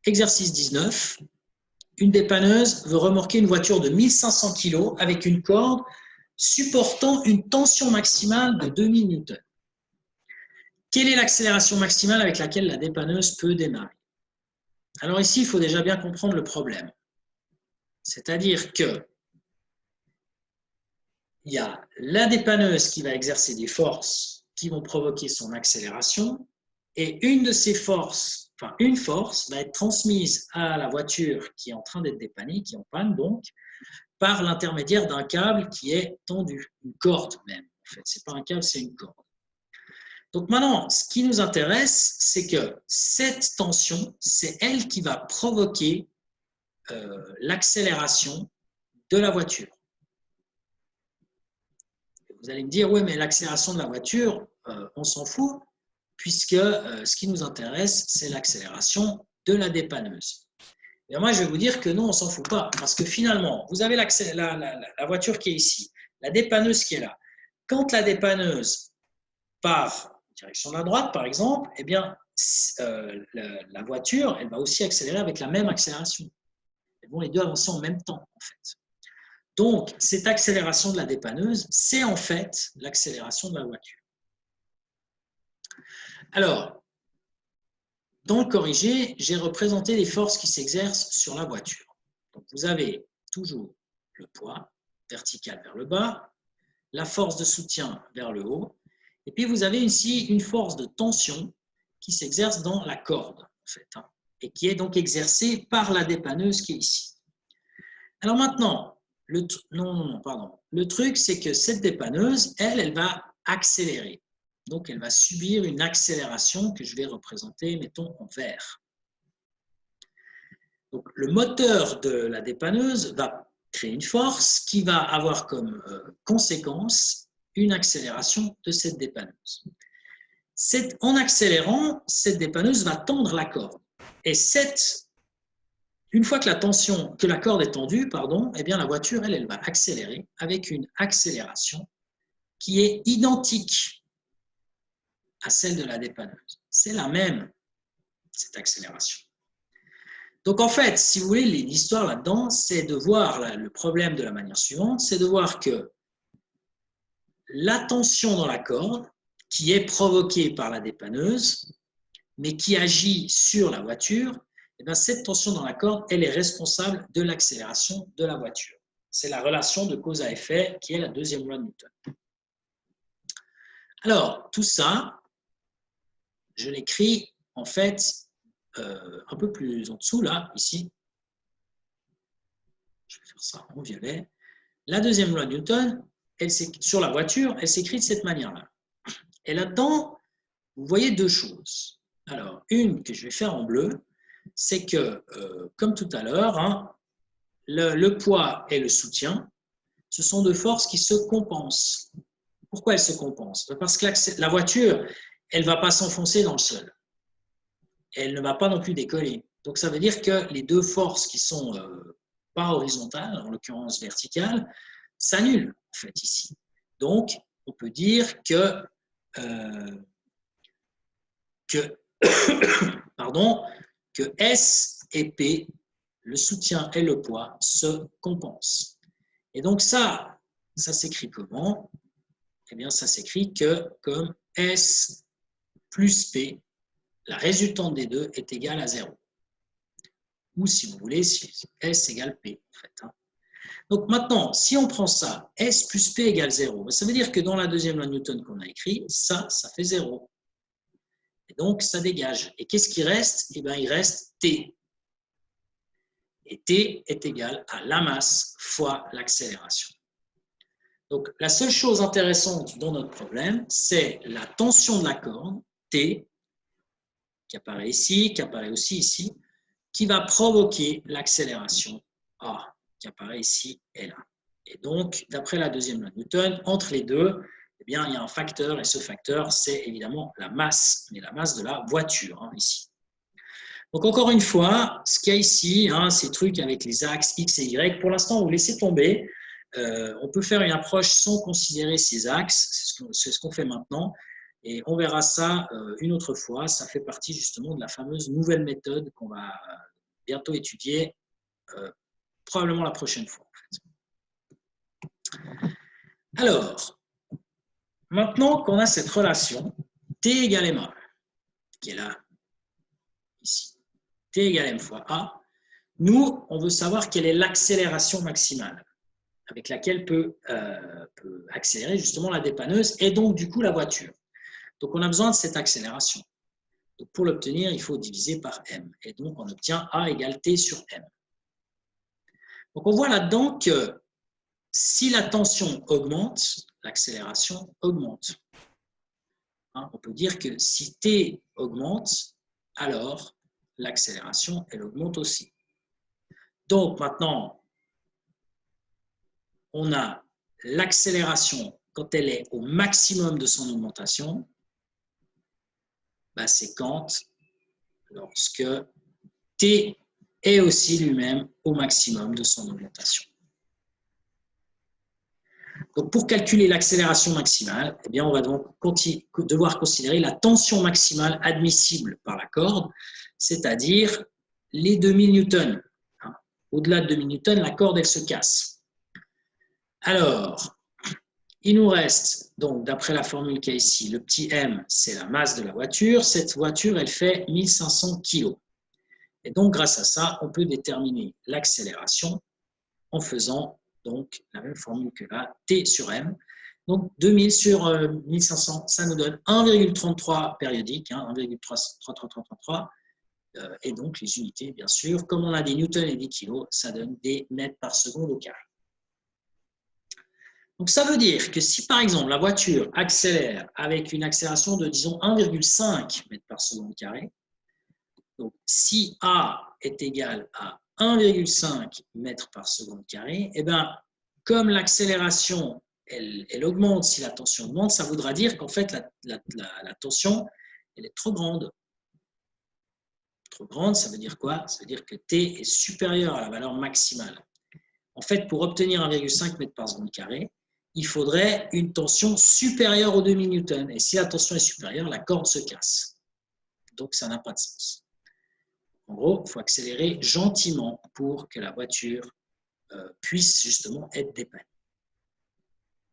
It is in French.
exercice 19. Une dépanneuse veut remorquer une voiture de 1500 kg avec une corde supportant une tension maximale de 2000 Newton. Quelle est l'accélération maximale avec laquelle la dépanneuse peut démarrer? Alors ici, il faut déjà bien comprendre le problème. C'est-à-dire que il y a la dépanneuse qui va exercer des forces qui vont provoquer son accélération et une de ces forces, enfin une force, va être transmise à la voiture qui est en train d'être dépannée, qui est en panne donc, par l'intermédiaire d'un câble qui est tendu, une corde même. En fait, ce n'est pas un câble, c'est une corde. Donc maintenant, ce qui nous intéresse, c'est que cette tension, c'est elle qui va provoquer l'accélération de la voiture. Vous allez me dire, oui, mais l'accélération de la voiture, on s'en fout, puisque ce qui nous intéresse, c'est l'accélération de la dépanneuse. Et moi, je vais vous dire que non, on ne s'en fout pas, parce que finalement, vous avez la voiture qui est ici, la dépanneuse qui est là. Quand la dépanneuse part en direction de la droite, par exemple, eh bien, la voiture, elle va aussi accélérer avec la même accélération. Elles vont les deux avancer en même temps, en fait. Donc, cette accélération de la dépanneuse, c'est en fait l'accélération de la voiture. Alors, dans le corrigé, j'ai représenté les forces qui s'exercent sur la voiture. Donc, vous avez toujours le poids vertical vers le bas, la force de soutien vers le haut, et puis vous avez ici une force de tension qui s'exerce dans la corde, en fait, et qui est donc exercée par la dépanneuse qui est ici. Alors maintenant, le truc, c'est que cette dépanneuse, elle va accélérer. Donc, elle va subir une accélération que je vais représenter, mettons, en vert. Donc, le moteur de la dépanneuse va créer une force qui va avoir comme conséquence une accélération de cette dépanneuse. En accélérant, cette dépanneuse va tendre la corde. Et une fois que la corde est tendue, eh bien la voiture, elle va accélérer avec une accélération qui est identique à celle de la dépanneuse. C'est la même, cette accélération. Donc en fait, si vous voulez, l'histoire là-dedans, c'est de voir le problème de la manière suivante, c'est de voir que la tension dans la corde, qui est provoquée par la dépanneuse, mais qui agit sur la voiture, eh bien, cette tension dans la corde, elle est responsable de l'accélération de la voiture. C'est la relation de cause à effet qui est la deuxième loi de Newton. Alors, tout ça, je l'écris en fait un peu plus en dessous, là, ici. Je vais faire ça en violet. La deuxième loi de Newton, sur la voiture, elle s'écrit de cette manière-là. Et là-dedans, vous voyez deux choses. Alors, une que je vais faire en bleu, c'est que, comme tout à l'heure, le poids et le soutien, ce sont deux forces qui se compensent. Pourquoi elles se compensent? Parce que la voiture, elle ne va pas s'enfoncer dans le sol. Elle ne va pas non plus décoller. Donc, ça veut dire que les deux forces qui sont pas horizontales, en l'occurrence verticales, s'annulent, en fait, ici. Donc, on peut dire que S et P, le soutien et le poids, se compensent. Et donc ça s'écrit comment? Eh bien, ça s'écrit comme S plus P, la résultante des deux est égale à 0. Ou si vous voulez, S égale P, en fait. Donc maintenant, si on prend ça, S plus P égale 0, ça veut dire que dans la deuxième loi de Newton qu'on a écrit, ça fait 0. Et donc, ça dégage. Et qu'est-ce qui reste? Eh bien, il reste T. Et T est égal à la masse fois l'accélération. Donc, la seule chose intéressante dans notre problème, c'est la tension de la corde, T, qui apparaît ici, qui apparaît aussi ici, qui va provoquer l'accélération A, qui apparaît ici et là. Et donc, d'après la deuxième loi de Newton, entre les deux, eh bien, il y a un facteur, et ce facteur, c'est évidemment la masse, mais la masse de la voiture, ici. Donc, encore une fois, ce qu'il y a ici, ces trucs avec les axes X et Y, pour l'instant, vous laissez tomber. On peut faire une approche sans considérer ces axes, c'est ce qu'on fait maintenant. Et on verra ça une autre fois. Ça fait partie justement de la fameuse nouvelle méthode qu'on va bientôt étudier, probablement la prochaine fois. En fait. Alors, maintenant qu'on a cette relation T égale MA, qui est là, ici, T égale M fois A, nous, on veut savoir quelle est l'accélération maximale avec laquelle peut accélérer justement la dépanneuse et donc du coup la voiture. Donc on a besoin de cette accélération. Donc, pour l'obtenir, il faut diviser par M. Et donc on obtient A égale T sur M. Donc on voit là-dedans que si la tension augmente, l'accélération augmente. On peut dire que si T augmente, alors l'accélération, elle augmente aussi. Donc maintenant, on a l'accélération quand elle est au maximum de son augmentation, c'est quand lorsque T est aussi lui-même au maximum de son augmentation. Donc, pour calculer l'accélération maximale, eh bien, on va donc devoir considérer la tension maximale admissible par la corde, c'est-à-dire les 2000 newtons. Au-delà de 2000 newtons, la corde, elle se casse. Alors, il nous reste, donc, d'après la formule qu'il y a ici, le petit m, c'est la masse de la voiture. Cette voiture, elle fait 1500 kg. Et donc, grâce à ça, on peut déterminer l'accélération en faisant donc la même formule que là, T sur M. Donc 2000 sur 1500, ça nous donne 1,33 périodique, 1,3333. Et donc les unités, bien sûr, comme on a des newtons et des kilos, ça donne des mètres par seconde au carré. Donc ça veut dire que si par exemple la voiture accélère avec une accélération de disons 1,5 mètres par seconde carré, donc si A est égal à 1,5 mètres par seconde carré, et bien, comme l'accélération, elle augmente si la tension augmente, ça voudra dire qu'en fait, la tension, elle est trop grande. Trop grande, ça veut dire quoi? Ça veut dire que T est supérieur à la valeur maximale. En fait, pour obtenir 1,5 mètres par seconde carré, il faudrait une tension supérieure aux 2000 newtons. Et si la tension est supérieure, la corde se casse. Donc, ça n'a pas de sens. En gros, il faut accélérer gentiment pour que la voiture puisse justement être dépannée.